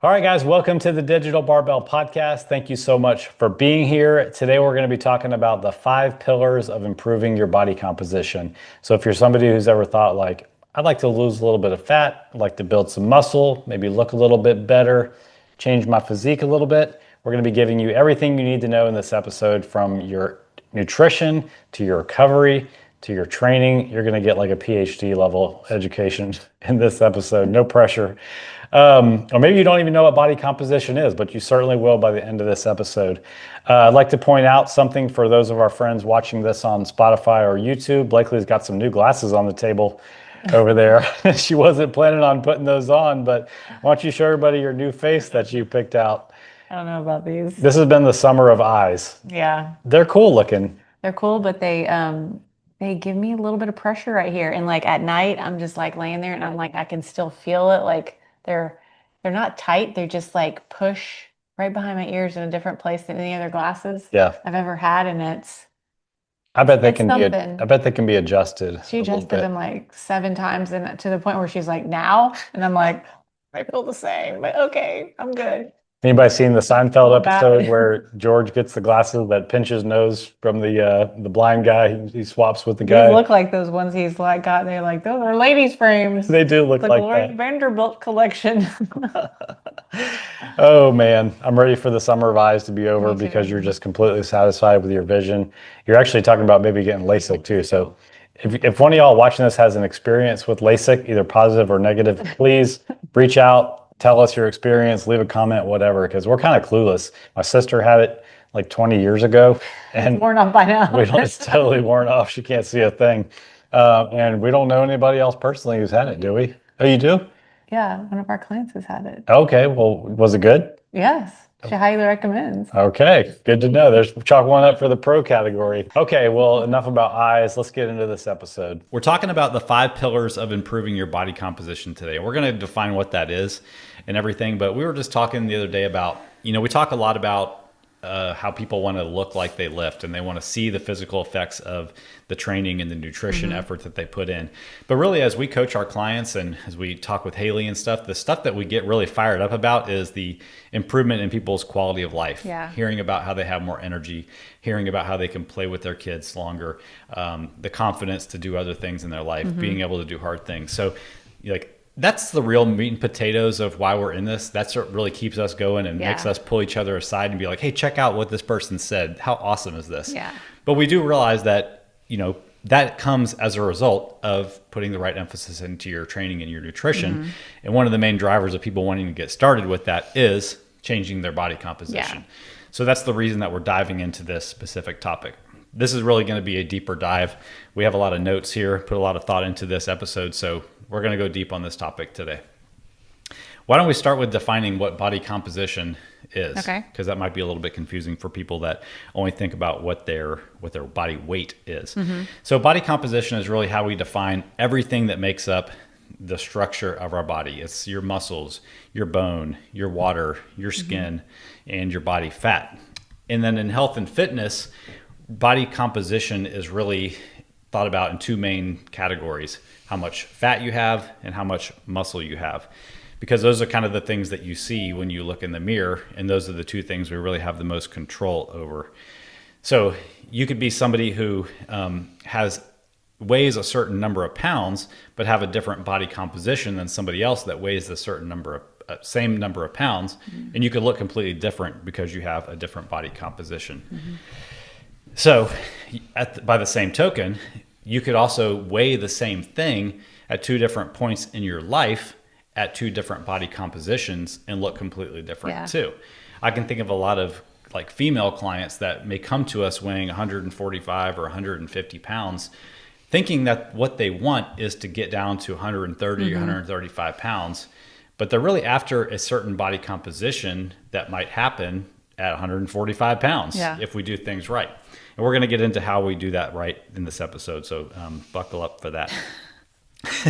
All right, guys, welcome to the Digital Barbell podcast. Thank you so much for being here. Today, we're going to be talking about the 5 pillars of improving your body composition. So, if you're somebody who's ever thought, like, I'd like to lose a little bit of fat, I'd like to build some muscle, maybe look a little bit better, change my physique a little bit, we're going to be giving you everything you need to know in this episode, from your nutrition to your recovery to your training. You're going to get like a PhD level education in this episode. No pressure. Or maybe you don't even know what body composition is, but you certainly will by the end of this episode. I'd like to point out something for those of our friends watching this on Spotify or YouTube. Blakely's got some new glasses on the table over there. She wasn't planning on putting those on, but why don't you show everybody your new face that you picked out? I don't know about these. This has been the summer of eyes. Yeah, They're cool looking. they're cool, but they give me a little bit of pressure right here. And like at night, I'm just like laying there and I'm like I can still feel it. Like they're not tight, they're just like push right behind my ears in a different place than any other glasses Yeah. I've ever had. And it's I bet they it's can be, something. I bet they can be adjusted She a little adjusted bit. them like 7 times and to the point where she's like, now? And I'm like, I feel the same, but okay, I'm good. Anybody seen the Seinfeld Feel bad. episode where George gets the glasses that pinch his nose from the blind guy? He swaps with the These guy. look like those ones he's like got. They're like, those are ladies' frames. They do look The like Glory that. Vanderbilt collection. Oh man, I'm ready for the summer of eyes to be over Me too. because you're just completely satisfied with your vision. You're actually talking about maybe getting LASIK too. So if one of y'all watching this has an experience with LASIK, either positive or negative, please reach out, tell us your experience, leave a comment, whatever, because we're kind of clueless. My sister had it like 20 years ago, and Worn off by now. it's totally worn off. She can't see a thing. And we don't know anybody else personally who's had it, do we? Oh, you do? Yeah, one of our clients has had it. Okay, well, was it good? Yes, she highly recommends. Okay, good to know. There's chalk one up for the pro category. Okay, well, enough about eyes. Let's get into this episode. We're talking about the 5 pillars of improving your body composition today. We're going to define what that is and everything, but we were just talking the other day about, we talk a lot about how people want to look like they lift and they want to see the physical effects of the training and the nutrition effort that they put in. But really, as we coach our clients and as we talk with Haley and stuff, the stuff that we get really fired up about is the improvement in people's quality of life. Yeah. Hearing about how they have more energy, hearing about how they can play with their kids longer, the confidence to do other things in their life, being able to do hard things. So that's the real meat and potatoes of why we're in this. That's what really keeps us going and makes us pull each other aside and be like, hey, check out what this person said. How awesome is this? Yeah. But we do realize that, that comes as a result of putting the right emphasis into your training and your nutrition. And one of the main drivers of people wanting to get started with that is changing their body composition. Yeah. So that's the reason that we're diving into this specific topic. This is really going to be a deeper dive. We have a lot of notes here, put a lot of thought into this episode. So we're going to go deep on this topic today. Why don't we start with defining what body composition is? Okay. Because that might be a little bit confusing for people that only think about what their body weight is. So body composition is really how we define everything that makes up the structure of our body. It's your muscles, your bone, your water, your skin, and your body fat. And then in health and fitness, body composition is really thought about in 2 main categories: how much fat you have and how much muscle you have. Because those are kind of the things that you see when you look in the mirror, and those are the 2 things we really have the most control over. So you could be somebody who weighs a certain number of pounds, but have a different body composition than somebody else that weighs a certain same number of pounds, and you could look completely different because you have a different body composition. So by the same token, you could also weigh the same thing at 2 different points in your life at 2 different body compositions and look completely different too. I can think of a lot of like female clients that may come to us weighing 145 or 150 pounds, thinking that what they want is to get down to 130 or 135 pounds, but they're really after a certain body composition that might happen at 145 pounds if we do things right. And we're going to get into how we do that right in this episode. So buckle up for that.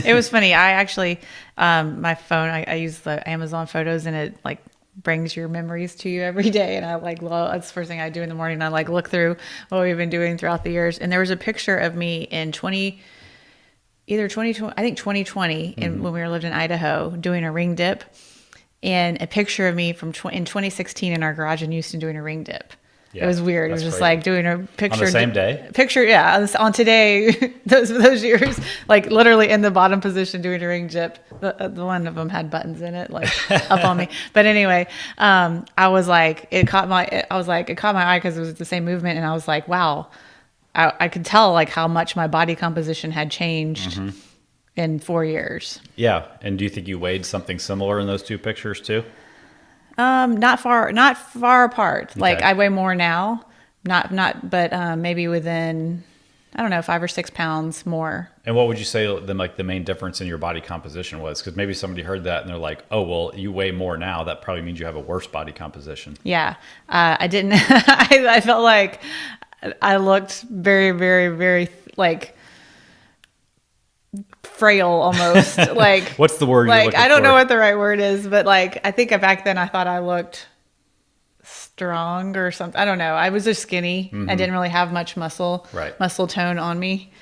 It was funny. I actually, my phone, I use the Amazon photos and it like brings your memories to you every day. And I that's the first thing I do in the morning. I look through what we've been doing throughout the years. And there was a picture of me in 2020, when we lived in Idaho doing a ring dip. and a picture of me from in 2016 in our garage in Houston doing a ring dip. Yeah, it was weird. It was that's just crazy. like doing a picture On the same day? Picture, yeah, on today, those years, like literally in the bottom position doing a ring dip. The one of them had buttons in it, like up on me. But anyway, I was like, it caught my eye because it was the same movement, and I was like, wow, I could tell like how much my body composition had changed in 4 years. Yeah. And do you think you weighed something similar in those two pictures too? Not far apart. Okay. Like I weigh more now, but maybe within, I don't know, 5 or 6 pounds more. And what would you say the main difference in your body composition was? Because maybe somebody heard that and they're like, oh, well, you weigh more now. That probably means you have a worse body composition. Yeah. I didn't, I felt like I looked very, very, very like frail almost. Like What's the word you're like looking I don't for? know what the right word is, but like I think back then I thought I looked strong or something. I don't know. I was just skinny. I didn't really have much muscle tone on me.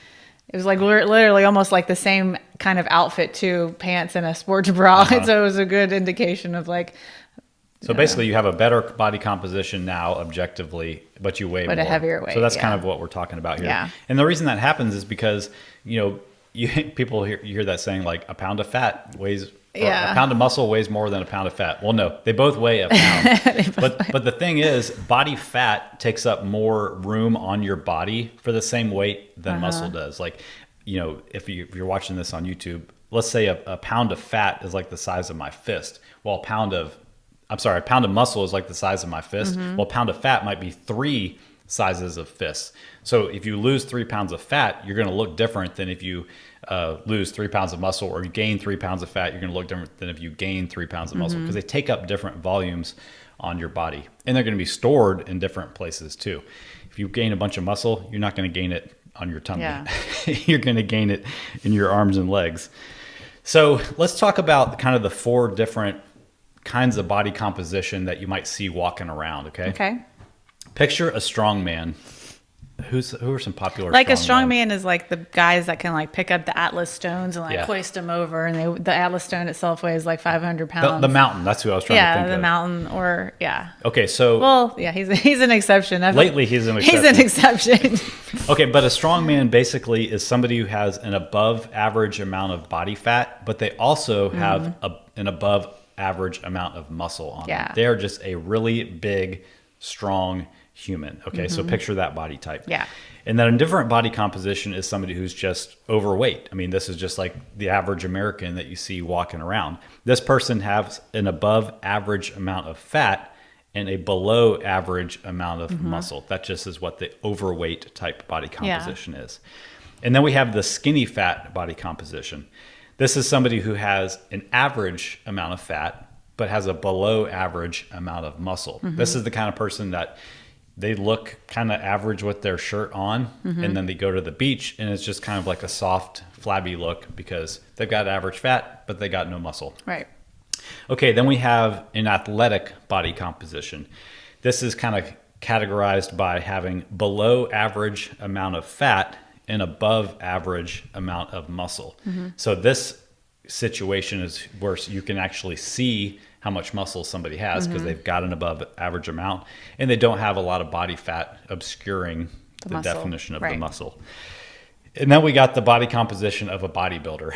It was like literally almost like the same kind of outfit too, pants and a sports bra. So it was a good indication of like. So basically you have a better body composition now objectively, but you weigh more. But a heavier weight. So that's kind of what we're talking about here. Yeah. And the reason that happens is because, people you hear that saying like a pound of fat weighs, or a pound of muscle weighs more than a pound of fat. Well, no, they both weigh a pound. But the thing is, body fat takes up more room on your body for the same weight than muscle does. Like, if you're watching this on YouTube, let's say a pound of fat is like the size of my fist. Well, a pound of muscle is like the size of my fist. Well, a pound of fat might be 3 sizes of fists. So if you lose 3 pounds of fat, you're going to look different than if you lose 3 pounds of muscle, or you gain 3 pounds of fat. You're going to look different than if you gain 3 pounds of muscle, because they take up different volumes on your body, and they're going to be stored in different places too. If you gain a bunch of muscle, you're not going to gain it on your tummy. Yeah. You're going to gain it in your arms and legs. So let's talk about kind of the 4 different kinds of body composition that you might see walking around. Okay. Picture a strong man. Who are some popular like a strong strong men? man is like the guys that can like pick up the Atlas stones and like hoist them over, and the Atlas stone itself weighs like 500 pounds. The mountain. That's who I was trying to think of. The mountain, or Okay, so well, yeah, he's an exception. Lately, he's an exception. He's an exception. Okay, but a strong man basically is somebody who has an above average amount of body fat, but they also have an above average amount of muscle on them. They are just a really big, strong human. Okay, so picture that body type. Yeah. And then a different body composition is somebody who's just overweight. I mean, this is just like the average American that you see walking around. This person has an above average amount of fat and a below average amount of muscle. That just is what the overweight type body composition is. And then we have the skinny fat body composition. This is somebody who has an average amount of fat, but has a below average amount of muscle. This is the kind of person that they look kind of average with their shirt on, and then they go to the beach and it's just kind of like a soft, flabby look because they've got average fat, but they got no muscle. Right. Okay, then we have an athletic body composition. This is kind of categorized by having below average amount of fat and above average amount of muscle. So this situation is where you can actually see how much muscle somebody has because they've got an above average amount and they don't have a lot of body fat obscuring the definition of the muscle. And then we got the body composition of a bodybuilder.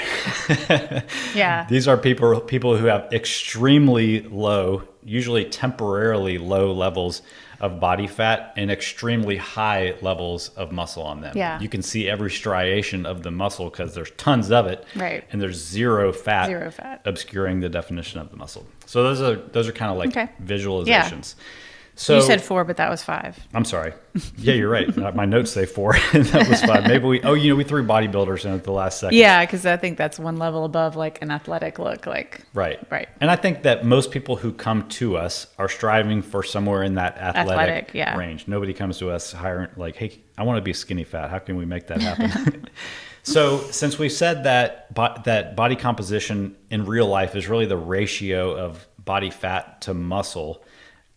These are people who have extremely low, usually temporarily low levels of body fat and extremely high levels of muscle on them. You can see every striation of the muscle because there's tons of it. Right. And there's zero fat obscuring the definition of the muscle. So those are kind of like visualizations. So you said 4, but that was 5. I'm sorry. Yeah, you're right. My notes say 4, and that was 5. Maybe we threw bodybuilders in at the last second. Yeah, because I think that's one level above like an athletic look. Like Right. Right. And I think that most people who come to us are striving for somewhere in that athletic range. Nobody comes to us hiring like, hey, I want to be skinny fat. How can we make that happen? So since we said that body composition in real life is really the ratio of body fat to muscle,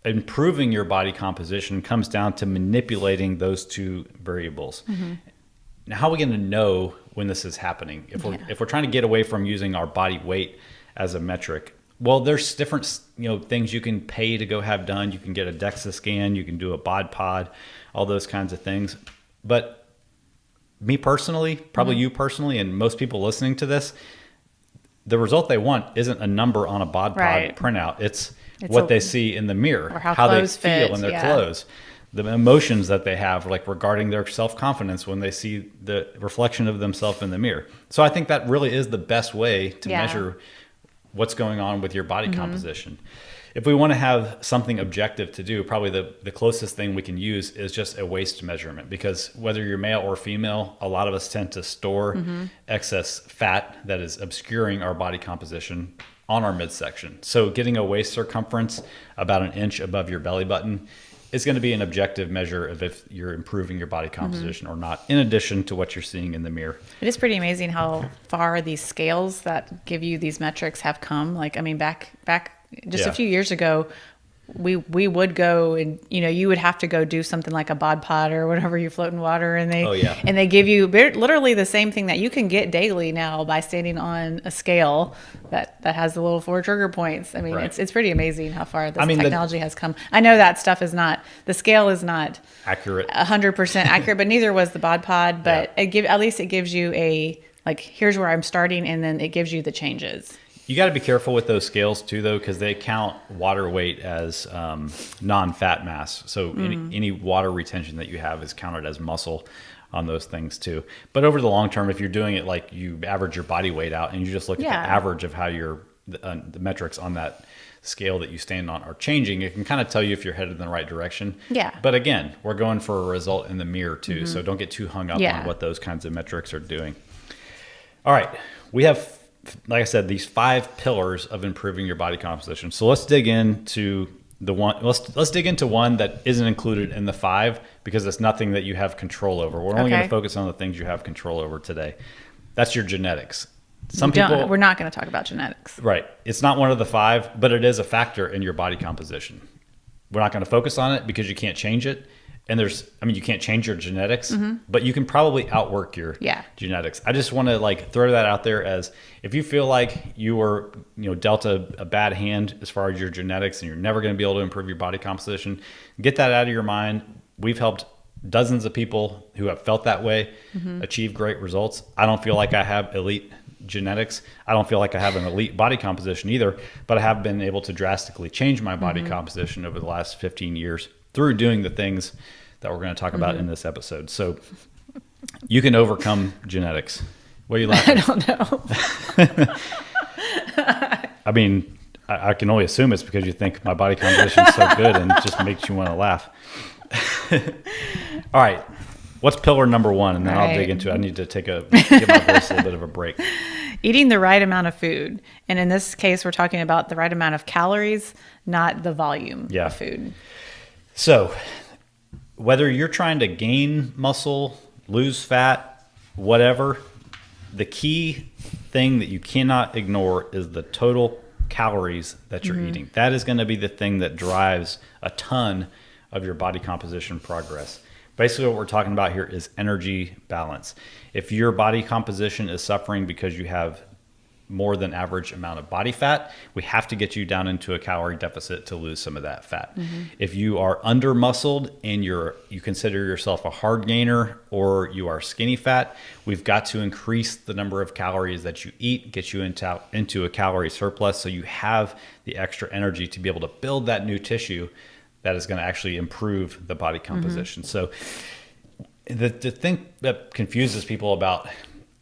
improving your body composition comes down to manipulating those 2 variables. Now, how are we going to know when this is happening? If we're trying to get away from using our body weight as a metric, Well, there's different, things you can pay to go have done. You can get a DEXA scan, you can do a bod pod, all those kinds of things. But me personally, probably you personally, and most people listening to this, the result they want isn't a number on a bod pod printout. It's what they see in the mirror, or how they clothes feel fit, in their clothes, the emotions that they have, like regarding their self-confidence when they see the reflection of themselves in the mirror. So I think that really is the best way to measure what's going on with your body composition. If we want to have something objective to do, probably the closest thing we can use is just a waist measurement, because whether you're male or female, a lot of us tend to store excess fat that is obscuring our body composition on our midsection. So getting a waist circumference about 1 inch above your belly button is going to be an objective measure of if you're improving your body composition or not, in addition to what you're seeing in the mirror. It is pretty amazing how far these scales that give you these metrics have come. Like, I mean, back just a few years ago, we would go and, you would have to go do something like a bod pod or whatever, you float in water, and they give you literally the same thing that you can get daily now by standing on a scale that has the little 4 trigger points. I mean, it's pretty amazing how far this technology has come. I know that stuff is not, the scale is not accurate, 100% accurate, but neither was the bod pod. But at least it gives you here's where I'm starting, and then it gives you the changes. You got to be careful with those scales too, though, because they count water weight as non-fat mass. So any water retention that you have is counted as muscle on those things too. But over the long term, if you're doing it like you average your body weight out and you just look at the average of how the metrics on that scale that you stand on are changing, it can kind of tell you if you're headed in the right direction. Yeah. But again, we're going for a result in the mirror too. So don't get too hung up on what those kinds of metrics are doing. All right. We have, like I said, these 5 pillars of improving your body composition. So let's dig into let's dig into one that isn't included in the 5, because it's nothing that you have control over. We're only going to focus on the things you have control over today. That's your genetics. We're not going to talk about genetics. Right. It's not one of the 5, but it is a factor in your body composition. We're not going to focus on it because you can't change it. And you can't change your genetics, but you can probably outwork your genetics. I just want to throw that out there, as if you feel like you were, dealt a bad hand as far as your genetics and you're never going to be able to improve your body composition, get that out of your mind. We've helped dozens of people who have felt that way achieve great results. I don't feel like I have elite genetics. I don't feel like I have an elite body composition either, but I have been able to drastically change my body composition over the last 15 years through doing the things that we're going to talk about in this episode. So you can overcome genetics. What are you laughing at? I don't know. I mean, I can only assume it's because you think my body composition is so good and it just makes you want to laugh. All right. What's pillar number 1? And then I'll dig into it. I need to give my voice a little bit of a break. Eating the right amount of food. And in this case, we're talking about the right amount of calories, not the volume of food. So whether you're trying to gain muscle, lose fat, whatever, the key thing that you cannot ignore is the total calories that you're eating. That is going to be the thing that drives a ton of your body composition progress. Basically, what we're talking about here is energy balance. If your body composition is suffering because you have more than average amount of body fat, we have to get you down into a calorie deficit to lose some of that fat. If you are under muscled and you consider yourself a hard gainer, or you are skinny fat, we've got to increase the number of calories that you eat, get you into a calorie surplus, so you have the extra energy to be able to build that new tissue that is going to actually improve the body composition. So the thing that confuses people about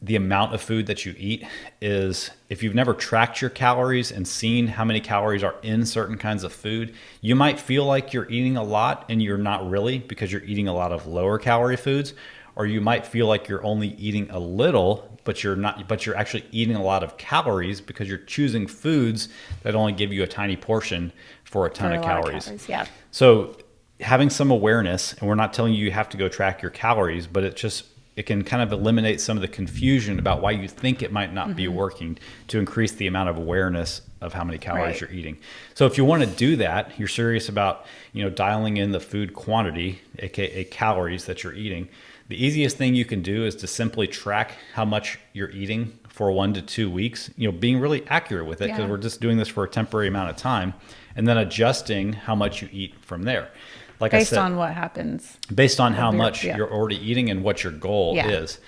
the amount of food that you eat is, if you've never tracked your calories and seen how many calories are in certain kinds of food, you might feel like you're eating a lot and you're not really, because you're eating a lot of lower calorie foods. Or you might feel like you're only eating a little, but you're not, but you're actually eating a lot of calories because you're choosing foods that only give you a tiny portion for a ton of calories. So having some awareness, and we're not telling you have to go track your calories, but it can kind of eliminate some of the confusion about why you think it might not be working, to increase the amount of awareness of how many calories you're eating. So if you want to do that, you're serious about, dialing in the food quantity, aka calories that you're eating, The easiest thing you can do is to simply track how much you're eating for 1 to 2 weeks, being really accurate with it, because we're just doing this for a temporary amount of time, and then adjusting how much you eat from there. Like Based I said, on what happens. based on how much yeah. you're already eating and what your goal Yeah. is.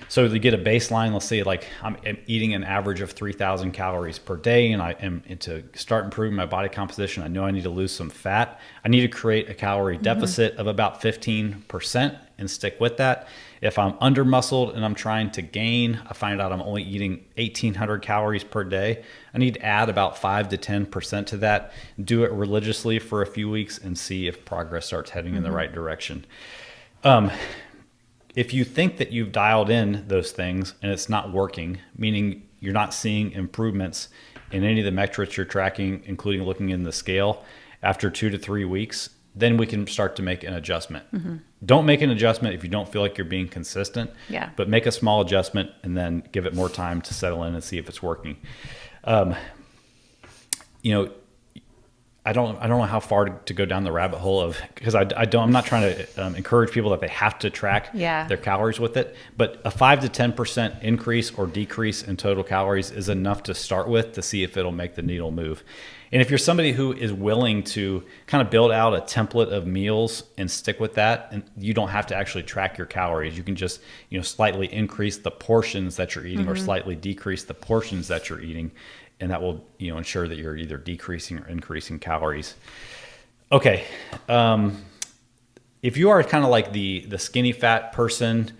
So to get a baseline, let's say like I'm eating an average of 3,000 calories per day, and I am to start improving my body composition. I know I need to lose some fat. I need to create a calorie deficit of about 15% and stick with that. If I'm under muscled and I'm trying to gain, I find out I'm only eating 1,800 calories per day. I need to add about 5 to 10% to that, do it religiously for a few weeks, and see if progress starts heading in the right direction. If you think that you've dialed in those things and it's not working, meaning you're not seeing improvements in any of the metrics you're tracking, including looking in the scale, after 2 to 3 weeks, then we can start to make an adjustment. Don't make an adjustment if you don't feel like you're being consistent, but make a small adjustment and then give it more time to settle in and see if it's working. I don't know how far to go down the rabbit hole of, because I'm not trying to encourage people that they have to track their calories with it, but a 5 to 10% increase or decrease in total calories is enough to start with to see if it'll make the needle move. And if you're somebody who is willing to kind of build out a template of meals and stick with that, and you don't have to actually track your calories, you can just slightly increase the portions that you're eating or slightly decrease the portions that you're eating, and that will ensure that you're either decreasing or increasing calories. Okay, if you are kind of like the skinny fat person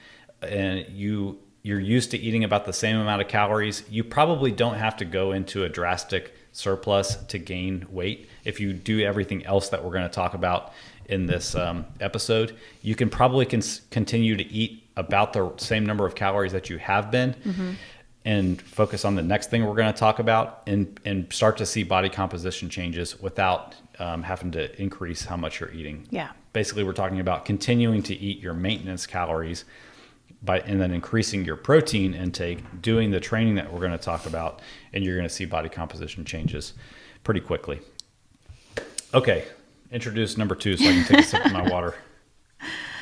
and you're used to eating about the same amount of calories, you probably don't have to go into a drastic surplus to gain weight. If you do everything else that we're going to talk about in this episode, you can probably continue to eat about the same number of calories that you have been, and focus on the next thing we're going to talk about, and start to see body composition changes without having to increase how much you're eating. Yeah. Basically, we're talking about continuing to eat your maintenance calories and then increasing your protein intake, doing the training that we're going to talk about, and you're going to see body composition changes pretty quickly. Okay, introduce number 2 so I can take a sip of my water.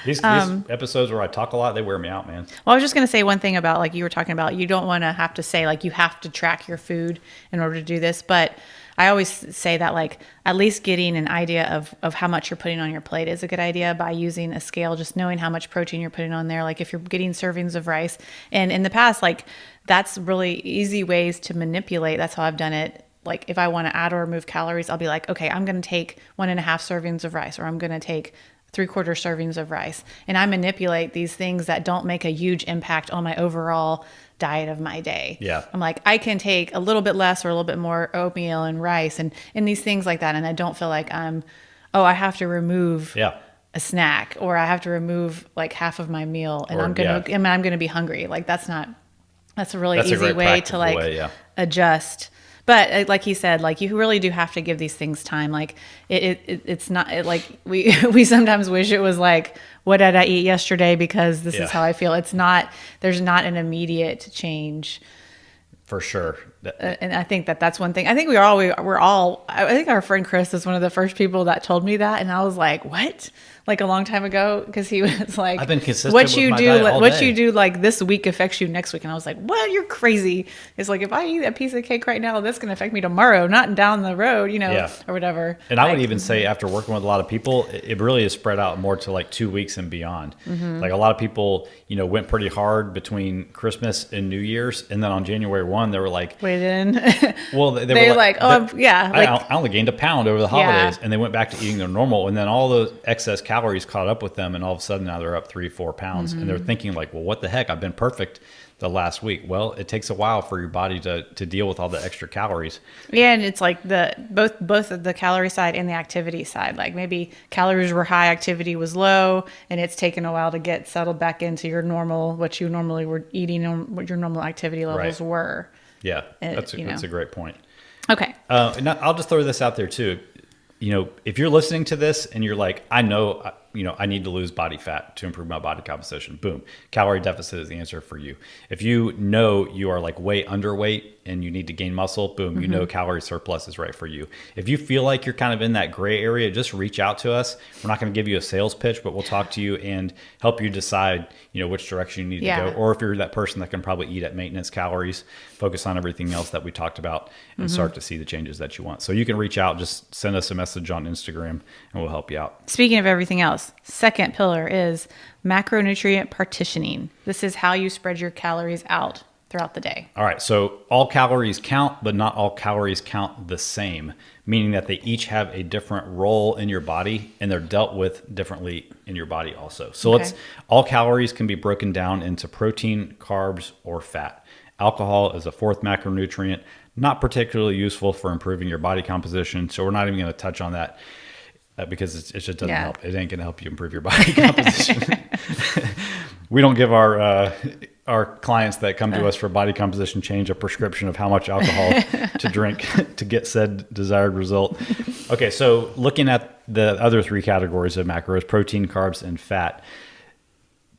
These episodes where I talk a lot, they wear me out, man. Well, I was just going to say one thing about, like you were talking about, you don't want to have to say like you have to track your food in order to do this, but I always say that like at least getting an idea of how much you're putting on your plate is a good idea by using a scale, just knowing how much protein you're putting on there. Like if you're getting servings of rice, and in the past, like that's really easy ways to manipulate. That's how I've done it. Like if I want to add or remove calories, I'll be like, okay, I'm going to take 1.5 servings of rice, or I'm going to take 3/4 servings of rice. And I manipulate these things that don't make a huge impact on my overall diet of my day. Yeah. I'm like, I can take a little bit less or a little bit more oatmeal and rice and these things like that. And I don't feel like I have to remove a snack, or I have to remove like half of my meal, and I'm going to be hungry. Like that's a really easy way to like adjust. But like he said, like you really do have to give these things time. Like it's not like we sometimes wish it was like, what did I eat yesterday? Because this is how I feel. It's not, there's not an immediate change. For sure. And I think that's one thing. I think I think our friend Chris is one of the first people that told me that. And I was like, what? Like a long time ago, because he was like, I've been consistent what with you my do, diet all what day. you do like this week affects you next week. And I was like, what? You're crazy. It's like, if I eat a piece of cake right now, that's going to affect me tomorrow, not down the road, or whatever. And I would even say, after working with a lot of people, it really is spread out more to like 2 weeks and beyond. Like a lot of people, went pretty hard between Christmas and New Year's. And then on January 1, they were like, wait in. well, they were like, I only gained a pound over the holidays. And they went back to eating their normal. And then all those excess calories caught up with them. And all of a sudden now they're up 3-4 pounds. And they're thinking like, well, what the heck? I've been perfect the last week. Well, it takes a while for your body to deal with all the extra calories. Yeah, and it's like both the calorie side and the activity side. Like maybe calories were high, activity was low, and it's taken a while to get settled back into your normal, what you normally were eating, and what your normal activity levels were. Yeah, that's a great point. Okay. And I'll just throw this out there too. If you're listening to this and you're like, I know I need to lose body fat to improve my body composition. Boom. Calorie deficit is the answer for you. If you know you are like way underweight and you need to gain muscle, boom, you know calorie surplus is right for you. If you feel like you're kind of in that gray area, just reach out to us. We're not going to give you a sales pitch, but we'll talk to you and help you decide, which direction you need to go. Or if you're that person that can probably eat at maintenance calories, focus on everything else that we talked about and start to see the changes that you want. So you can reach out, just send us a message on Instagram and we'll help you out. Speaking of everything else, second pillar is macronutrient partitioning. This is how you spread your calories out throughout the day. All right. So all calories count, but not all calories count the same, meaning that they each have a different role in your body and they're dealt with differently in your body also. So all calories can be broken down into protein, carbs, or fat. Alcohol is a fourth macronutrient, not particularly useful for improving your body composition. So we're not even going to touch on that because it just doesn't help. It ain't going to help you improve your body composition. We don't give our clients that come to us for body composition change a prescription of how much alcohol to drink to get said desired result. Okay, so looking at the other three categories of macros, protein, carbs, and fat.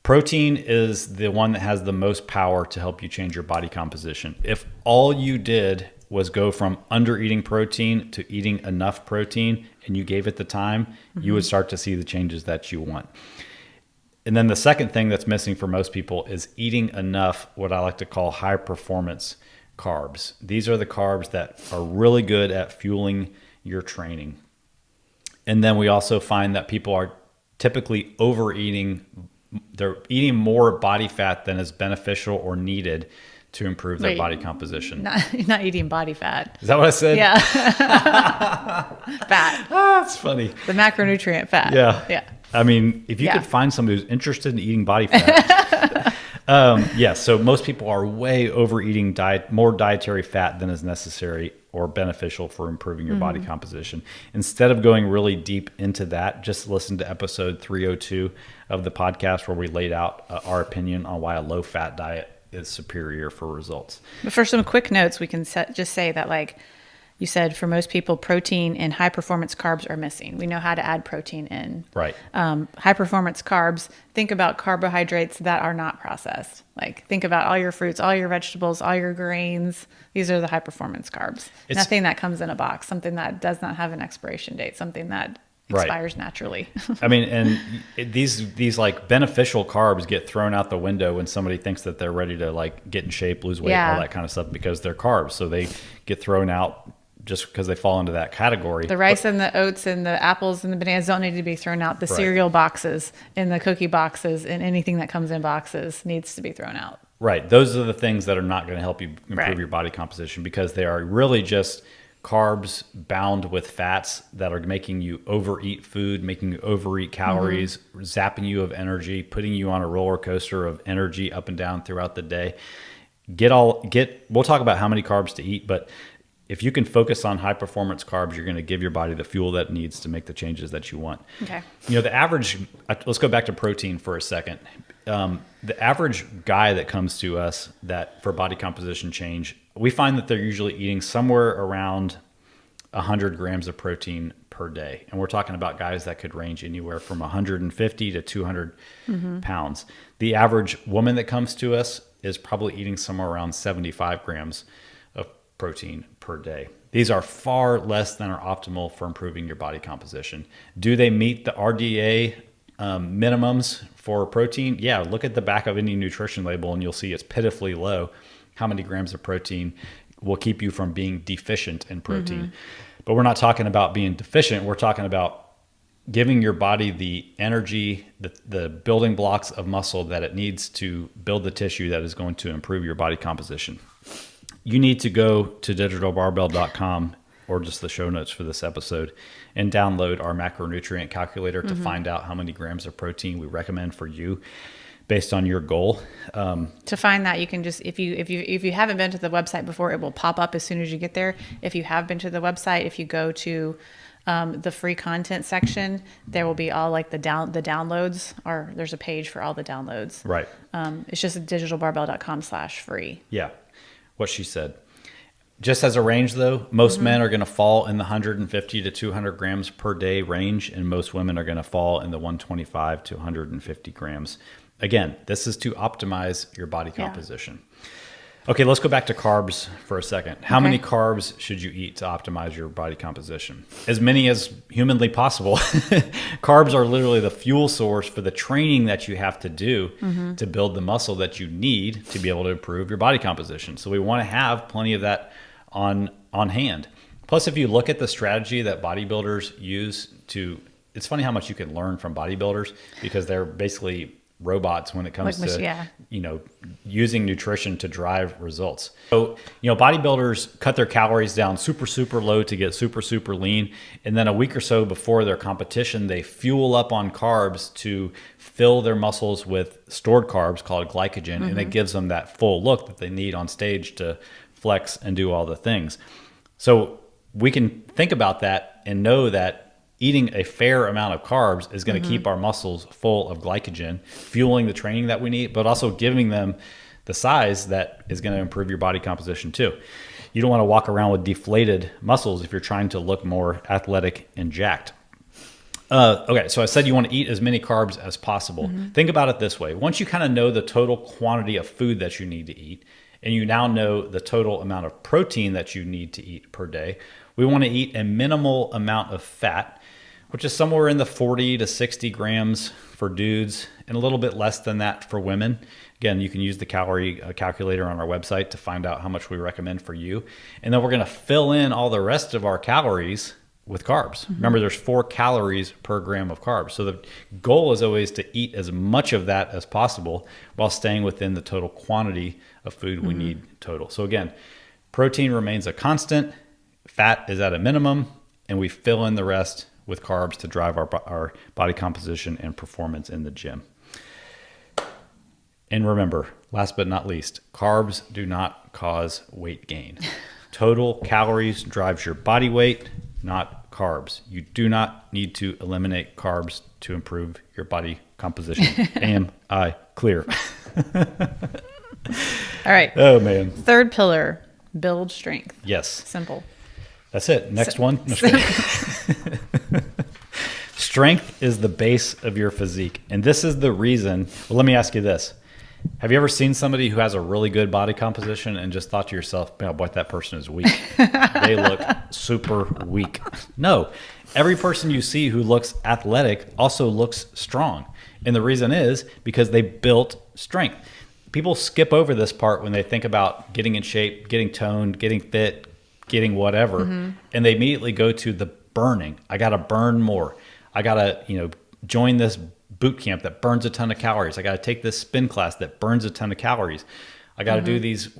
Protein is the one that has the most power to help you change your body composition. If all you did was go from under eating protein to eating enough protein and you gave it the time, you would start to see the changes that you want. And then the second thing that's missing for most people is eating enough, what I like to call high performance carbs. These are the carbs that are really good at fueling your training. And then we also find that people are typically overeating. They're eating more body fat than is beneficial or needed to improve their body composition. Not eating body fat. Is that what I said? Yeah. Fat. That's funny. The macronutrient fat. Yeah. Yeah. I mean, if you could find somebody who's interested in eating body fat. So most people are way overeating more dietary fat than is necessary or beneficial for improving your body composition. Instead of going really deep into that, just listen to episode 302 of the podcast where we laid out our opinion on why a low-fat diet is superior for results. But for some quick notes, we can just say that, like you said, for most people, protein and high performance carbs are missing. We know how to add protein in. Right. High performance carbs, think about carbohydrates that are not processed. Like think about all your fruits, all your vegetables, all your grains. These are the high performance carbs. Nothing that comes in a box, something that does not have an expiration date, something that expires naturally. I mean, and these like beneficial carbs get thrown out the window when somebody thinks that they're ready to like get in shape, lose weight, all that kind of stuff, because they're carbs. So they get thrown out just because they fall into that category. The rice and the oats and the apples and the bananas don't need to be thrown out. The cereal boxes and the cookie boxes and anything that comes in boxes needs to be thrown out. Right. Those are the things that are not going to help you improve your body composition because they are really just carbs bound with fats that are making you overeat food, making you overeat calories, zapping you of energy, putting you on a roller coaster of energy up and down throughout the day. We'll talk about how many carbs to eat, but if you can focus on high performance carbs, you're going to give your body the fuel that it needs to make the changes that you want. Okay. The average, let's go back to protein for a second. The average guy that comes to us that for body composition change, we find that they're usually eating somewhere around 100 grams of protein per day. And we're talking about guys that could range anywhere from 150 to 200 pounds. The average woman that comes to us is probably eating somewhere around 75 grams of protein per day. These are far less than are optimal for improving your body composition. Do they meet the RDA minimums for protein? Yeah, look at the back of any nutrition label and you'll see it's pitifully low. How many grams of protein will keep you from being deficient in protein? But we're not talking about being deficient. We're talking about giving your body the energy, the building blocks of muscle that it needs to build the tissue that is going to improve your body composition. You need to go to digitalbarbell.com or just the show notes for this episode and download our macronutrient calculator to find out how many grams of protein we recommend for you based on your goal. To find that, you can just, if you haven't been to the website before, it will pop up as soon as you get there. If you have been to the website, if you go to the free content section, there will be all like the downloads, or there's a page for all the downloads. Right. It's just digitalbarbell.com/free. Yeah. What she said. Just as a range, though, most men are going to fall in the 150 to 200 grams per day range, and most women are going to fall in the 125 to 150 grams. Again, this is to optimize your body composition. Okay, let's go back to carbs for a second. How many carbs should you eat to optimize your body composition? As many as humanly possible. Carbs are literally the fuel source for the training that you have to do to build the muscle that you need to be able to improve your body composition. So we want to have plenty of that on hand. Plus, if you look at the strategy that bodybuilders use to, it's funny how much you can learn from bodybuilders because they're basically robots when it comes to using nutrition to drive results. So bodybuilders cut their calories down super low to get super lean, and then a week or so before their competition they fuel up on carbs to fill their muscles with stored carbs called glycogen, and it gives them that full look that they need on stage to flex and do all the things. So we can think about that and know that eating a fair amount of carbs is going to keep our muscles full of glycogen, fueling the training that we need, but also giving them the size that is going to improve your body composition too. You don't want to walk around with deflated muscles if you're trying to look more athletic and jacked. Okay, so I said you want to eat as many carbs as possible. Think about it this way. Once you kind of know the total quantity of food that you need to eat, and you now know the total amount of protein that you need to eat per day, we want to eat a minimal amount of fat, which is somewhere in the 40 to 60 grams for dudes and a little bit less than that for women. Again, you can use the calorie calculator on our website to find out how much we recommend for you. And then we're going to fill in all the rest of our calories with carbs. Remember, there's 4 calories per gram of carbs. So the goal is always to eat as much of that as possible while staying within the total quantity of food we need total. So again, protein remains a constant, fat is at a minimum, and we fill in the rest with carbs to drive our body composition and performance in the gym. And remember, last but not least, carbs do not cause weight gain. Total calories drives your body weight, not carbs. You do not need to eliminate carbs to improve your body composition. Am I clear? All right. Oh, man. Third pillar, build strength. Yes. Simple. That's it. Next one. No, strength is the base of your physique. And this is the reason. Well, let me ask you this. Have you ever seen somebody who has a really good body composition and just thought to yourself, oh, boy, that person is weak. They look super weak. No. Every person you see who looks athletic also looks strong. And the reason is because they built strength. People skip over this part when they think about getting in shape, getting toned, getting fit, getting whatever, and they immediately go to the burning. I got to burn more. I got to, join this boot camp that burns a ton of calories. I got to take this spin class that burns a ton of calories. I got to do these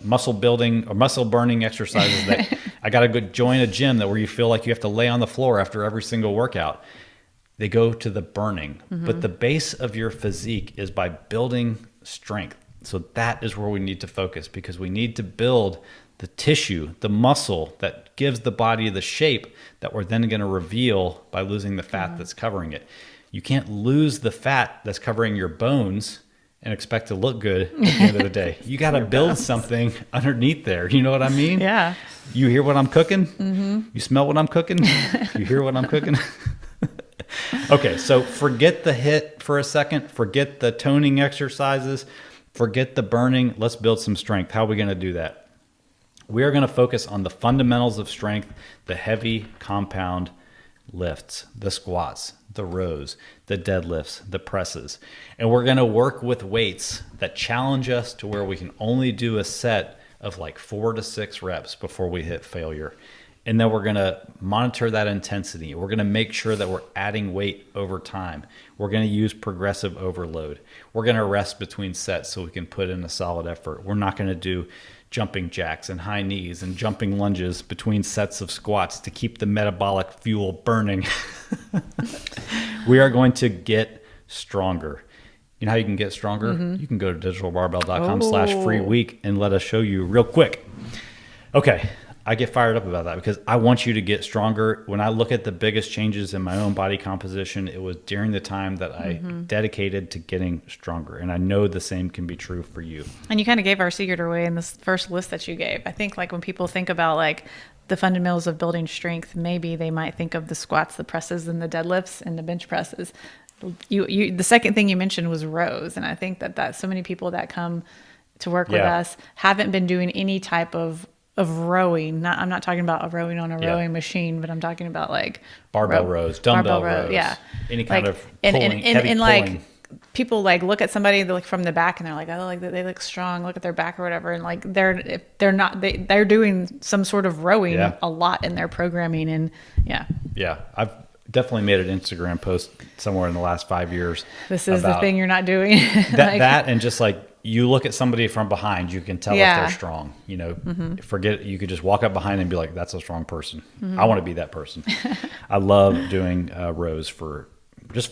muscle building or muscle burning exercises that I got to go join a gym that where you feel like you have to lay on the floor after every single workout. They go to the burning, but the base of your physique is by building strength. So that is where we need to focus because we need to build the tissue, the muscle that gives the body the shape that we're then going to reveal by losing the fat that's covering it. You can't lose the fat that's covering your bones and expect to look good at the end of the day. You got to build something underneath there. You know what I mean? Yeah. You hear what I'm cooking? You smell what I'm cooking? You hear what I'm cooking? Okay, so forget the HIIT for a second. Forget the toning exercises. Forget the burning. Let's build some strength. How are we going to do that? We are going to focus on the fundamentals of strength, the heavy compound lifts, the squats, the rows, the deadlifts, the presses. And we're going to work with weights that challenge us to where we can only do a set of like 4 to 6 reps before we hit failure. And then we're going to monitor that intensity. We're going to make sure that we're adding weight over time. We're going to use progressive overload. We're going to rest between sets so we can put in a solid effort. We're not going to do jumping jacks and high knees and jumping lunges between sets of squats to keep the metabolic fuel burning. We are going to get stronger. You know how you can get stronger? You can go to digitalbarbell.com/free week and let us show you real quick. Okay. I get fired up about that because I want you to get stronger. When I look at the biggest changes in my own body composition, it was during the time that I dedicated to getting stronger. And I know the same can be true for you. And you kind of gave our secret away in this first list that you gave. I think like when people think about like the fundamentals of building strength, maybe they might think of the squats, the presses, and the deadlifts and the bench presses. The second thing you mentioned was rows. And I think that so many people that come to work with us haven't been doing any type of rowing. I'm not talking about rowing on a rowing machine, but I'm talking about like barbell rows, dumbbell rows, any kind of pulling, heavy and pulling. like people like look at somebody like from the back and they're like, oh, like they look strong. Look at their back or whatever, and like they're doing some sort of rowing a lot in their programming, and I've definitely made an Instagram post somewhere in the last 5 years. This is the thing you're not doing. that and just like. You look at somebody from behind, you can tell if they're strong. You know, forget you could just walk up behind and be like, "That's a strong person. I want to be that person." I love doing rows for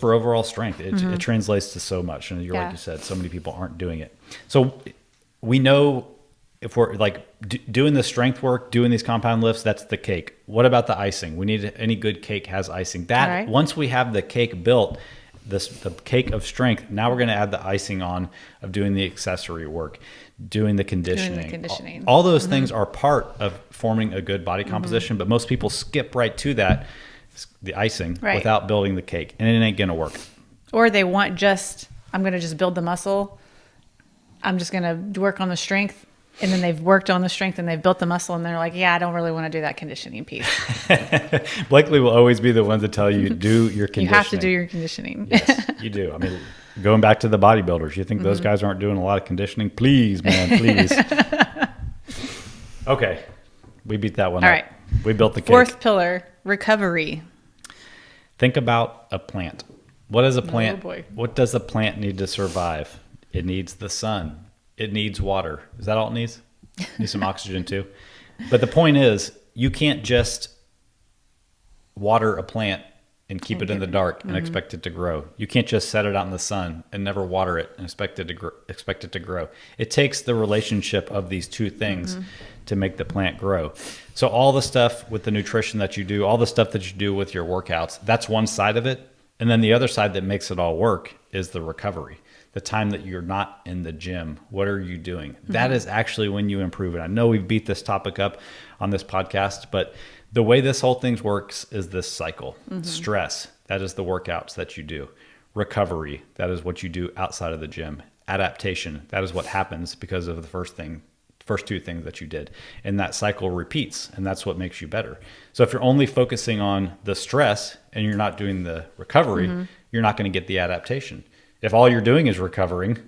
overall strength. It translates to so much, and like you said, so many people aren't doing it. So we know if we're like doing the strength work, doing these compound lifts, that's the cake. What about the icing? We need any good cake has icing. That once we have the cake built. The cake of strength. Now we're going to add the icing on of doing the accessory work, doing the conditioning. All those things are part of forming a good body composition, but most people skip right to that, the icing, without building the cake, and it ain't going to work. Or they want I'm going to just build the muscle. I'm just going to work on the strength. And then they've worked on the strength and they've built the muscle and they're like, I don't really want to do that conditioning piece. Blakely will always be the one to tell you, do your conditioning. You have to do your conditioning. Yes, you do. I mean, going back to the bodybuilders, you think those guys aren't doing a lot of conditioning? Please, man, please. Okay. We beat that one All up. right. We built the cake. Fourth pillar, recovery. Think about a plant. What is a plant? Oh, boy. What does a plant need to survive? It needs the sun. It needs water. Is that all it needs? It needs some oxygen too. But the point is, you can't just water a plant and keep it in the dark and expect it to grow. You can't just set it out in the sun and never water it and expect it to grow. It takes the relationship of these two things to make the plant grow. So all the stuff with the nutrition that you do, all the stuff that you do with your workouts, that's one side of it. And then the other side that makes it all work is the recovery. The time that you're not in the gym, what are you doing? That is actually when you improve it. I know we've beat this topic up on this podcast, but the way this whole thing works is this cycle. Stress, that is the workouts that you do. Recovery, that is what you do outside of the gym. Adaptation, that is what happens because of the first two things that you did. And that cycle repeats, and that's what makes you better. So if you're only focusing on the stress and you're not doing the recovery, you're not going to get the adaptation. If all you're doing is recovering,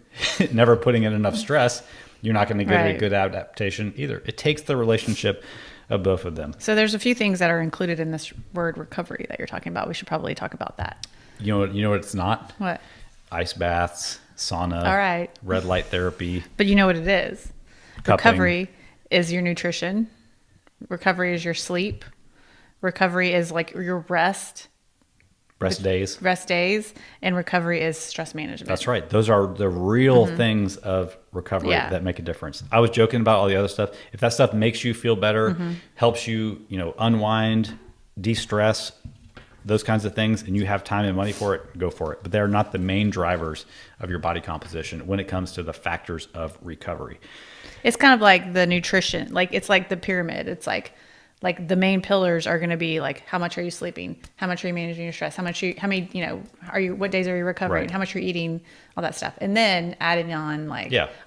never putting in enough stress, you're not going to get a good adaptation either. It takes the relationship of both of them. So there's a few things that are included in this word recovery that you're talking about. We should probably talk about that. You know what it's not? What? Ice baths, sauna, all right. red light therapy. But you know what it is. Cupping. Recovery is your nutrition. Recovery is your sleep. Recovery is like your rest days, and recovery is stress management. That's right. Those are the real things of recovery that make a difference. I was joking about all the other stuff. If that stuff makes you feel better, helps you, unwind, de-stress, those kinds of things, and you have time and money for it, go for it. But they're not the main drivers of your body composition when it comes to the factors of recovery. It's kind of like the nutrition. Like it's like the pyramid. It's like the main pillars are going to be like, how much are you sleeping? How much are you managing your stress? what days are you recovering? Right. How much are you eating? All that stuff. And then adding on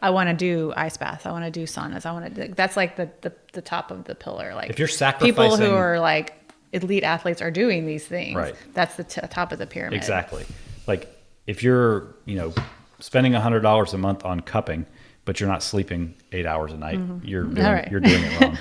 I want to do ice baths. I want to do saunas. That's like the top of the pillar. Like if you're sacrificing, people who are like elite athletes are doing these things. Right. That's the top of the pyramid. Exactly. Like if you're, spending $100 a month on cupping, but you're not sleeping 8 hours a night, you're doing it wrong.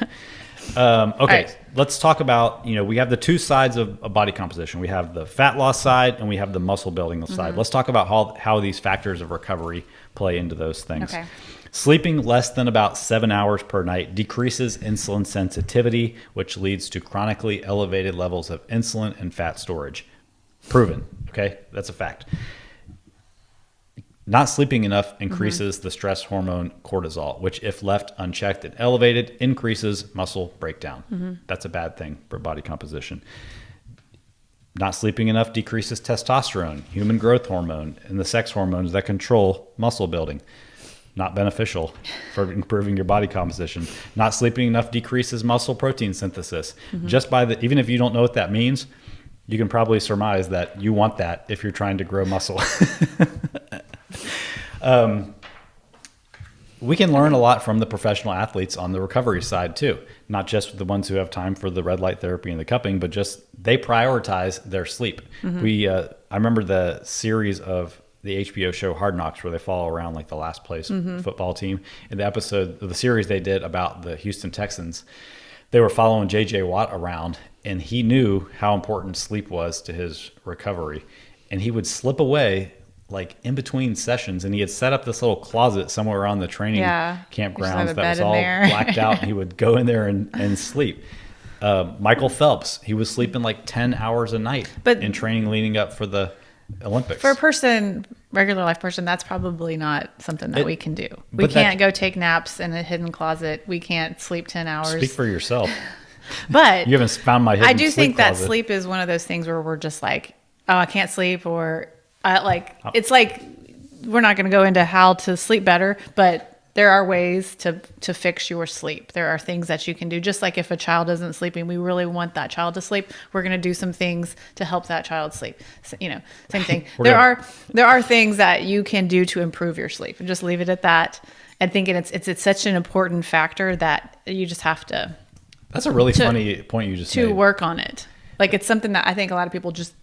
Okay, right. Let's talk about, we have the two sides of a body composition. We have the fat loss side and we have the muscle building side. Let's talk about how these factors of recovery play into those things. Okay. Sleeping less than about 7 hours per night decreases insulin sensitivity, which leads to chronically elevated levels of insulin and fat storage. Proven. Okay, that's a fact. Not sleeping enough increases the stress hormone cortisol, which if left unchecked and elevated, increases muscle breakdown. That's a bad thing for body composition. Not sleeping enough decreases testosterone, human growth hormone, and the sex hormones that control muscle building. Not beneficial for improving your body composition. Not sleeping enough decreases muscle protein synthesis. Just by even if you don't know what that means, you can probably surmise that you want that if you're trying to grow muscle. We can learn a lot from the professional athletes on the recovery side too, not just the ones who have time for the red light therapy and the cupping, but just they prioritize their sleep. I remember the series of the HBO show Hard Knocks where they follow around like the last place football team. In the episode of the series they did about the Houston Texans, they were following JJ Watt around, and he knew how important sleep was to his recovery, and he would slip away like in between sessions, and he had set up this little closet somewhere around the training campgrounds that was all blacked out, and he would go in there and sleep. Michael Phelps, he was sleeping like 10 hours a night in training leading up for the Olympics. For a person, regular life person, that's probably not something that we can do. We can't go take naps in a hidden closet. We can't sleep 10 hours. Speak for yourself. But you haven't found my hidden I do think that closet. sleep is one of those things where we're just like, oh, I can't sleep, or it's like we're not going to go into how to sleep better, but there are ways to fix your sleep. There are things that you can do. Just like if a child isn't sleeping, we really want that child to sleep. We're going to do some things to help that child sleep. So, same thing. there are things that you can do to improve your sleep, and just leave it at that. And thinking it's such an important factor that you just have to. That's a really funny point you just made. To work on it. Like it's something that I think a lot of people just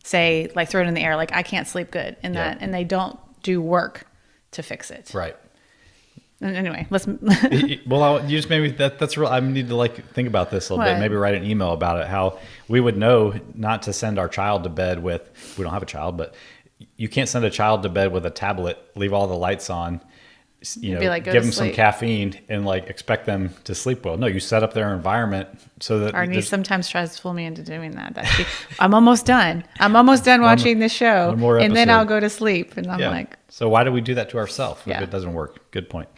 say, like throw it in the air, like I can't sleep good, and and they don't do work to fix it. Right. And anyway, let's. Well, you just maybe that's real. I need to think about this a little bit. Maybe write an email about it. How we would know not to send our child to bed with. We don't have a child, but you can't send a child to bed with a tablet. Leave all the lights on. Give them some caffeine and expect them to sleep well. No, you set up their environment so that our niece sometimes tries to fool me into doing that. I'm almost done. I'm almost done watching this show, and then I'll go to sleep. And I'm like, so why do we do that to ourselves if it doesn't work? Good point.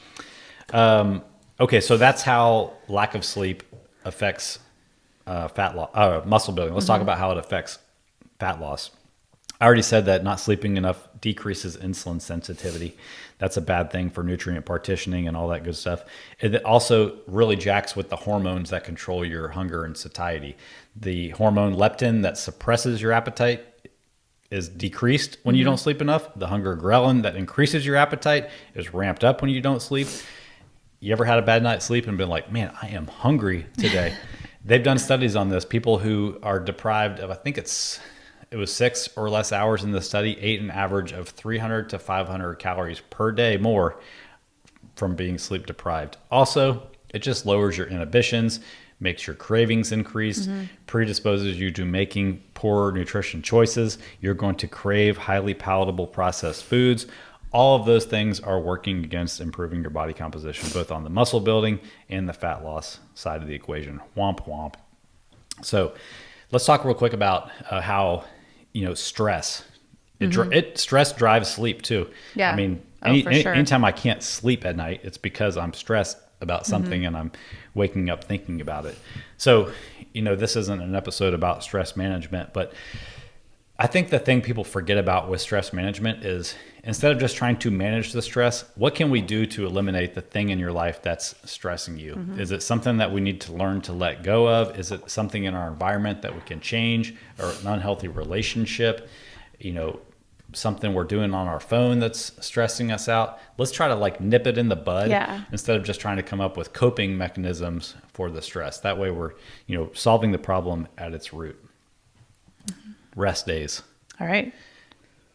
Okay, so that's how lack of sleep affects muscle building. Let's talk about how it affects fat loss. I already said that not sleeping enough decreases insulin sensitivity. That's a bad thing for nutrient partitioning and all that good stuff. It also really jacks with the hormones that control your hunger and satiety. The hormone leptin that suppresses your appetite is decreased when you don't sleep enough. The hunger ghrelin that increases your appetite is ramped up when you don't sleep. You ever had a bad night's sleep and been like, man, I am hungry today? They've done studies on this. People who are deprived of, I think it was 6 or less hours in the study, ate an average of 300 to 500 calories per day more from being sleep deprived. Also, it just lowers your inhibitions, makes your cravings increase, predisposes you to making poor nutrition choices. You're going to crave highly palatable processed foods. All of those things are working against improving your body composition, both on the muscle building and the fat loss side of the equation. Womp womp. So let's talk real quick about how stress. Stress drives sleep too. Yeah. I mean, sure. anytime I can't sleep at night, it's because I'm stressed about something and I'm waking up thinking about it. So, this isn't an episode about stress management, but I think the thing people forget about with stress management is instead of just trying to manage the stress, what can we do to eliminate the thing in your life that's stressing you? Is it something that we need to learn to let go of? Is it something in our environment that we can change, or an unhealthy relationship? Something we're doing on our phone that's stressing us out? Let's try to nip it in the bud instead of just trying to come up with coping mechanisms for the stress. That way we're, solving the problem at its root. Rest days. All right.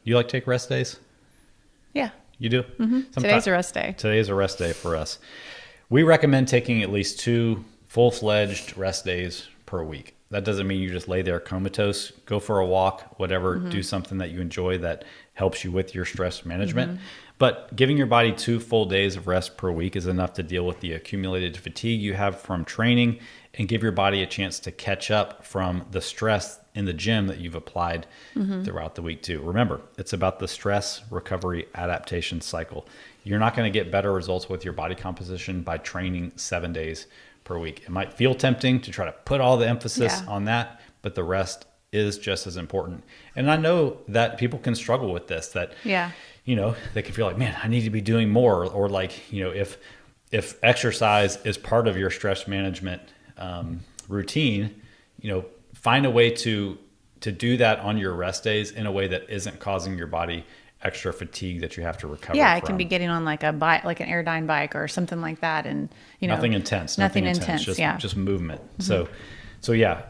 You like to take rest days? Yeah. You do? Today's a rest day. Today's a rest day for us. We recommend taking at least 2 full-fledged rest days per week. That doesn't mean you just lay there comatose. Go for a walk, whatever. Do something that you enjoy that helps you with your stress management. But giving your body 2 full days of rest per week is enough to deal with the accumulated fatigue you have from training and give your body a chance to catch up from the stress in the gym that you've applied throughout the week too. Remember, it's about the stress recovery adaptation cycle. You're not going to get better results with your body composition by training 7 days per week. It might feel tempting to try to put all the emphasis on that, but the rest is just as important. And I know that people can struggle with this, that, you know, they can feel like, man, I need to be doing more. Or like, you know, if exercise is part of your stress management routine, you know, find a way to do that on your rest days in a way that isn't causing your body extra fatigue that you have to recover from. It can be getting on like a bike, like an Airdyne bike or something like that. And, you know, nothing intense, just movement. So yeah.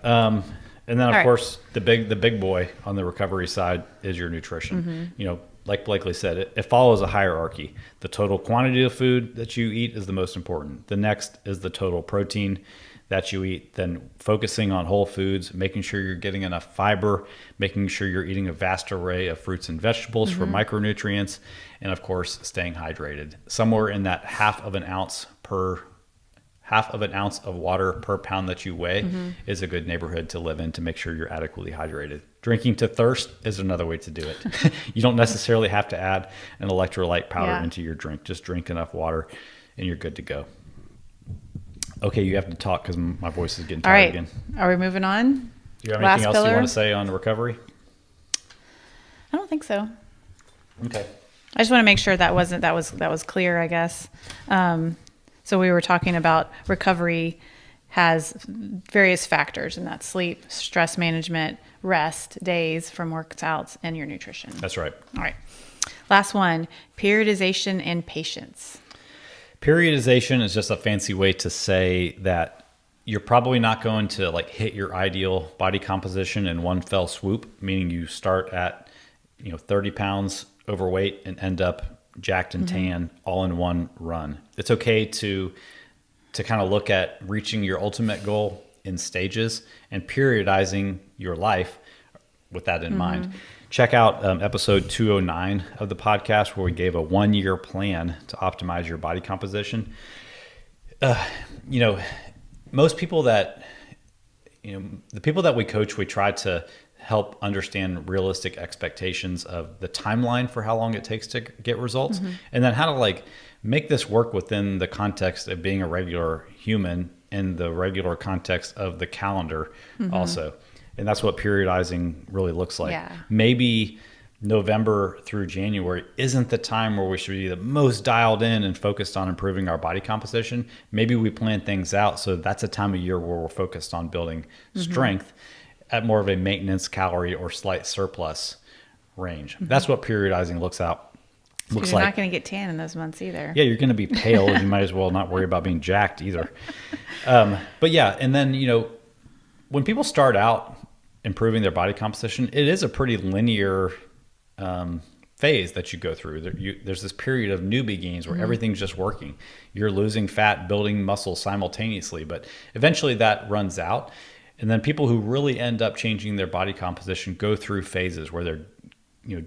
And then of course the big boy on the recovery side is your nutrition. You know, like Blakely said, it follows a hierarchy. The total quantity of food that you eat is the most important. The next is the total protein that you eat, then focusing on whole foods, making sure you're getting enough fiber, making sure you're eating a vast array of fruits and vegetables for micronutrients, and of course, staying hydrated. Somewhere in that half of an ounce of water per pound that you weigh is a good neighborhood to live in to make sure you're adequately hydrated. Drinking to thirst is another way to do it. You don't necessarily have to add an electrolyte powder into your drink. Just drink enough water and you're good to go. Okay, you have to talk because my voice is getting tired again. Are we moving on? Do you have anything else you want to say on recovery? I don't think so. Okay. I just want to make sure that was clear, I guess. So we were talking about recovery has various factors, and that's sleep, stress management, rest, days from workouts, and your nutrition. That's right. All right. Last one, periodization and patience. Periodization is just a fancy way to say that you're probably not going to like hit your ideal body composition in one fell swoop, meaning you start at, 30 pounds overweight and end up jacked and tan all in one run. It's okay to kind of look at reaching your ultimate goal in stages and periodizing your life with that in mind. Check out episode 209 of the podcast where we gave a 1-year plan to optimize your body composition. Most people that, the people that we coach, we try to help understand realistic expectations of the timeline for how long it takes to get results, and then how to like make this work within the context of being a regular human in the regular context of the calendar also. And that's what periodizing really looks like. Yeah. Maybe November through January isn't the time where we should be the most dialed in and focused on improving our body composition. Maybe we plan things out so that's a time of year where we're focused on building strength at more of a maintenance calorie or slight surplus range. That's what periodizing looks like. You're not going to get tan in those months either. Yeah, you're going to be pale. And you might as well not worry about being jacked either. But yeah, and then, when people start out improving their body composition, it is a pretty linear phase that you go through. There's this period of newbie gains where everything's just working. You're losing fat, building muscle simultaneously, but eventually that runs out. And then people who really end up changing their body composition go through phases where they're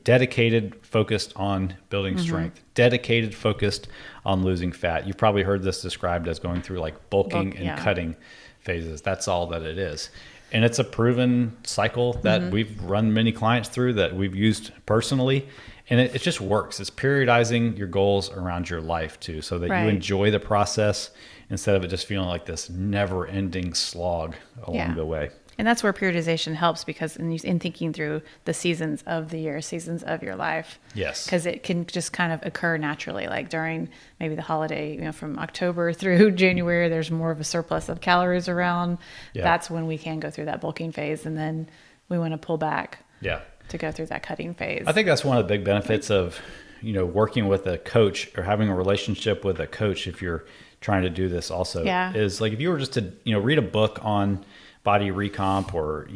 dedicated, focused on building strength, dedicated, focused on losing fat. You've probably heard this described as going through like bulking and cutting phases. That's all that it is. And it's a proven cycle that we've run many clients through, that we've used personally. And it just works. It's periodizing your goals around your life too, so that you enjoy the process instead of it just feeling like this never ending slog along the way. And that's where periodization helps, because in thinking through the seasons of the year, seasons of your life. Yes. Because it can just kind of occur naturally, like during maybe the holiday, from October through January, there's more of a surplus of calories around. Yeah. That's when we can go through that bulking phase, and then we want to pull back to go through that cutting phase. I think that's one of the big benefits of, working with a coach or having a relationship with a coach, if you're trying to do this also, is like if you were just to, read a book on body recomp or,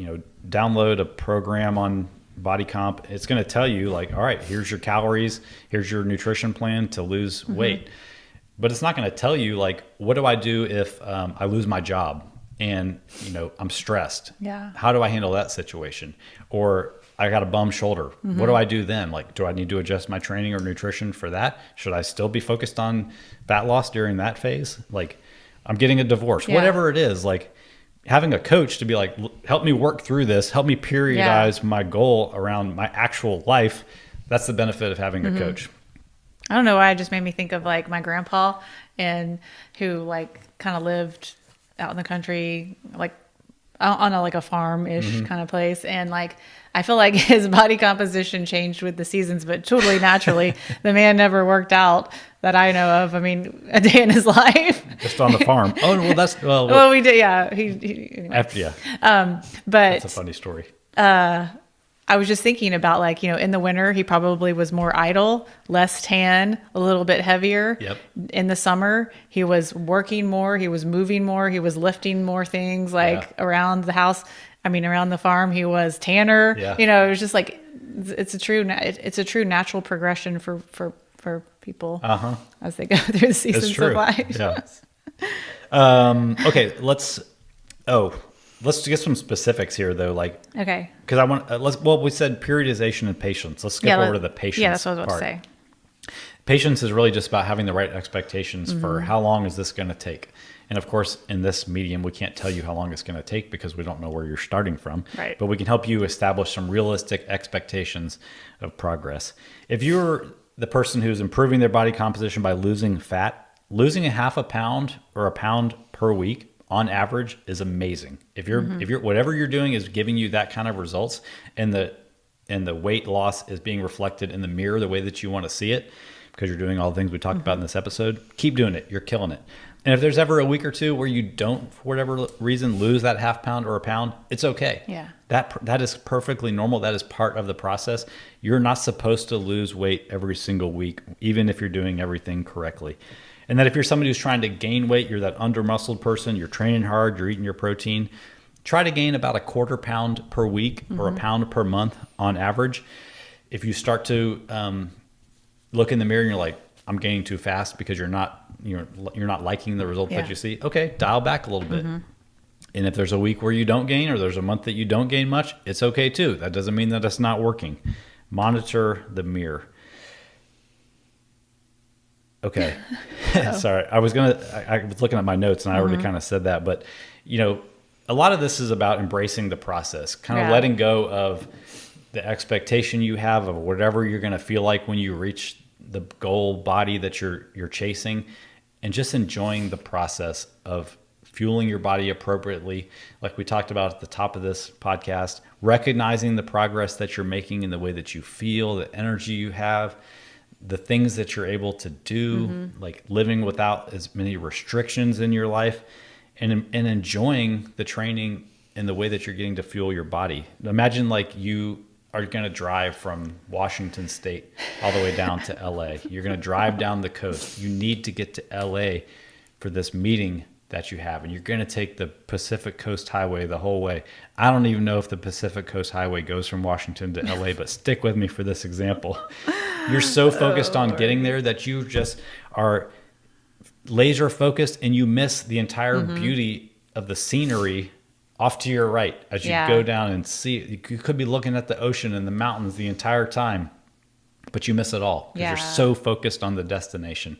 download a program on body comp, it's going to tell you like, all right, here's your calories, here's your nutrition plan to lose weight. But it's not going to tell you like, what do I do if I lose my job and, I'm stressed? Yeah. How do I handle that situation? Or I got a bum shoulder. What do I do then? Like, do I need to adjust my training or nutrition for that? Should I still be focused on fat loss during that phase? Like, I'm getting a divorce, whatever it is, like, having a coach to be like, help me work through this, help me periodize my goal around my actual life. That's the benefit of having a coach. I don't know why it just made me think of like my grandpa, and who like kind of lived out in the country, like on a, like a farm-ish kind of place. And like, I feel like his body composition changed with the seasons, but totally naturally. The man never worked out that I know of. I mean, a day in his life. Just on the farm. Oh, well, that's, well, Well, we did. Yeah. Anyway. after, yeah, But that's a funny story. I was just thinking about like, in the winter, he probably was more idle, less tan, a little bit heavier. Yep. In the summer, he was working more, he was moving more, he was lifting more things like around the house. I mean, around the farm, he was tanner. Yeah. It was just like, it's a true natural progression for people as they go through the seasons of life. Yeah. Okay. Let's get some specifics here though. Like, Okay. because I want, we said periodization and patience. Let's skip over to the patience. Yeah, that's what I was about to say. Patience is really just about having the right expectations for how long is this going to take. And of course, in this medium, we can't tell you how long it's going to take because we don't know where you're starting from. Right. But we can help you establish some realistic expectations of progress. If you're the person who's improving their body composition by losing fat, losing a half a pound or a pound per week on average is amazing. If you're whatever you're doing is giving you that kind of results, and the weight loss is being reflected in the mirror the way that you want to see it, because you're doing all the things we talked about in this episode, keep doing it. You're killing it. And if there's ever a week or two where you don't, for whatever reason, lose that half pound or a pound, it's okay. Yeah. That is perfectly normal. That is part of the process. You're not supposed to lose weight every single week, even if you're doing everything correctly. And that if you're somebody who's trying to gain weight, you're that under-muscled person, you're training hard, you're eating your protein, try to gain about a quarter pound per week or a pound per month on average. If you start to look in the mirror and you're like, I'm gaining too fast because you're not liking the result that you see, okay, dial back a little bit. And if there's a week where you don't gain, or there's a month that you don't gain much, it's okay too. That doesn't mean that it's not working. Monitor the mirror. Okay. Sorry. I was looking at my notes and I already kind of said that, but a lot of this is about embracing the process, kind of letting go of the expectation you have of whatever you're going to feel like when you reach the goal body that you're chasing, and just enjoying the process of fueling your body appropriately. Like we talked about at the top of this podcast, recognizing the progress that you're making in the way that you feel, the energy you have, the things that you're able to do, like living without as many restrictions in your life, and enjoying the training in the way that you're getting to fuel your body. Imagine like you are going to drive from Washington State all the way down to LA. You're going to drive down the coast. You need to get to LA for this meeting that you have, and you're going to take the Pacific Coast Highway the whole way. I don't even know if the Pacific Coast Highway goes from Washington to LA, but stick with me for this example. You're so focused on getting there that you just are laser focused, and you miss the entire beauty of the scenery off to your right as you go down and see. You could be looking at the ocean and the mountains the entire time, but you miss it all because you're so focused on the destination.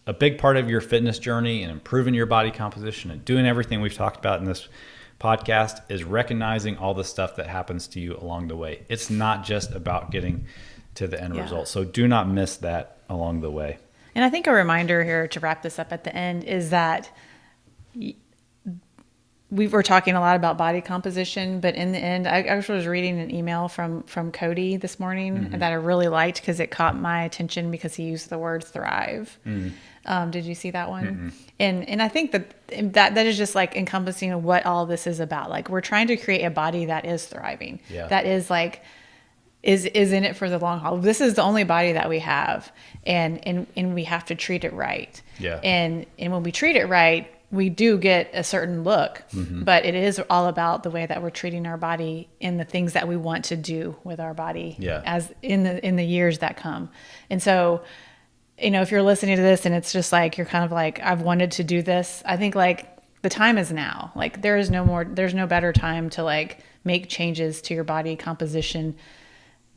A big part of your fitness journey and improving your body composition and doing everything we've talked about in this podcast is recognizing all the stuff that happens to you along the way. It's not just about getting to the end result. So do not miss that along the way. And I think a reminder here to wrap this up at the end is that we were talking a lot about body composition, but in the end, I actually was reading an email from Cody this morning that I really liked because it caught my attention because he used the word thrive. Did you see that one? And I think that is just like encompassing what all this is about. Like, we're trying to create a body that is thriving, that is like, is in it for the long haul. This is the only body that we have, and we have to treat it right. And when we treat it right, we do get a certain look, but it is all about the way that we're treating our body and the things that we want to do with our body as in the years that come. And so, if you're listening to this and it's just like, you're kind of like, I've wanted to do this, I think like the time is now. Like there's no better time to like make changes to your body composition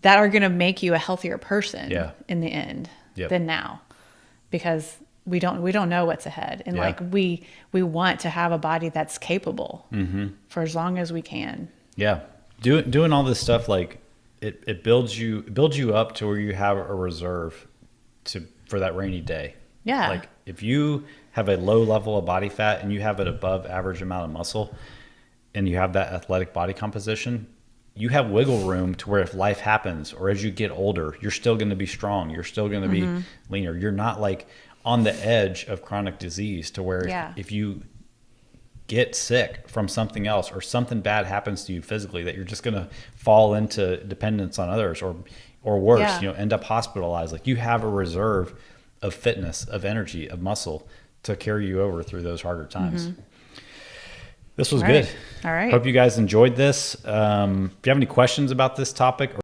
that are going to make you a healthier person in the end than now. Because we don't know what's ahead. And Yeah. like we want to have a body that's capable for as long as we can. Yeah. Doing all this stuff, like it builds you up to where you have a reserve for that rainy day. Yeah. Like if you have a low level of body fat and you have an above average amount of muscle and you have that athletic body composition, you have wiggle room to where if life happens or as you get older, you're still going to be strong. You're still going to be leaner. You're not like on the edge of chronic disease to where if you get sick from something else or something bad happens to you physically, that you're just going to fall into dependence on others or worse, end up hospitalized. Like you have a reserve of fitness, of energy, of muscle to carry you over through those harder times. This was good. All right. Hope you guys enjoyed this. If you have any questions about this topic